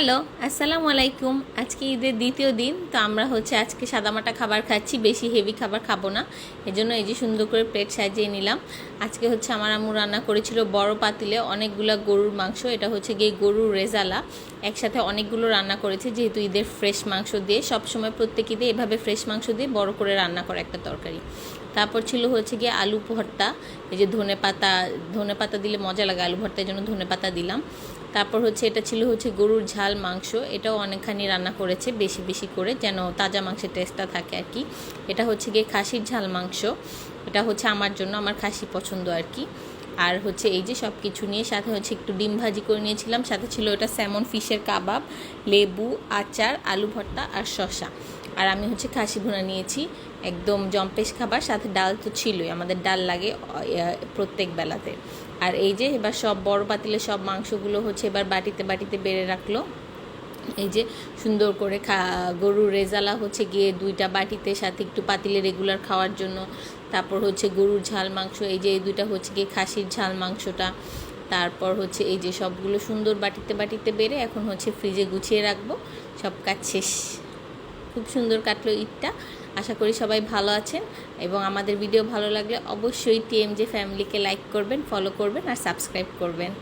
Hello, আসসালামু আলাইকুম। আজকে ঈদের দ্বিতীয় দিন, তো আমরা আজকে সাদামাটা খাবার খাচ্ছি, বেশি হেভি খাবার খাবো না। এজন্য এই যে সুন্দর করে প্লেট সাজিয়ে নিলাম। আজকে আমার আম্মু রান্না করেছিল বড় পাতিলে অনেকগুলো গরুর মাংস। এটা গিয়ে গরুর রেজালা, একসাথে অনেকগুলো রান্না করেছে, যেহেতু ঈদের ফ্রেশ মাংস দিয়ে সবসময় প্রত্যেক ঈদে এভাবে ফ্রেশ মাংস দিয়ে বড় করে রান্না করে একটা তরকারি। তারপর ছিল গিয়ে আলু ভর্তা, এই যে ধনে পাতা দিলে মজা লাগে, আলু ভর্তার জন্য ধনে পাতা দিলাম। তারপর এটা ছিল গরুর ঝাল মাংস, এটাও অনেকখানি রান্না করেছে, বেশি বেশি করে, যেন তাজা মাংসের টেস্টটা থাকে আর কি। এটা গিয়ে খাসির ঝাল মাংস, এটা আমার জন্য, আমার খাসি পছন্দ আর কি। আর এই যে সব কিছু নিয়ে সাথে একটু ডিম ভাজি করে নিয়েছিলাম, সাথে ছিল এটা স্যামন ফিশের কাবাব, লেবু, আচার, আলু ভর্তা আর শসা। আর আমি খাসি ভুনা নিয়েছি, একদম জম্পেশ খাবার। সাথে ডাল তো ছিলই, আমাদের ডাল লাগে প্রত্যেক বেলাতে। আর এই যে এবার সব বড় পাতিলে সব মাংসগুলো এবার বাটিতে বাটিতে বেড়ে রাখলো। এই যে সুন্দর করে গরুর রেজালা গিয়ে দুইটা বাটিতে, সাথে একটু পাতিলে রেগুলার খাওয়ার জন্য। তারপর গরুর ঝাল মাংস, এই যে এই দুইটা গিয়ে খাসির ঝাল মাংসটা। তারপর এই যে সবগুলো সুন্দর বাটিতে বাটিতে বেড়ে এখন ফ্রিজে গুছিয়ে রাখবো। সব কাজ শেষ। খুব সুন্দর কাটলো ঈদটা। আশা করি সবাই ভালো আছেন, এবং আমাদের ভিডিও ভালো লাগলে অবশ্যই টিএমজে ফ্যামিলিকে লাইক করবেন, ফলো করবেন আর সাবস্ক্রাইব করবেন।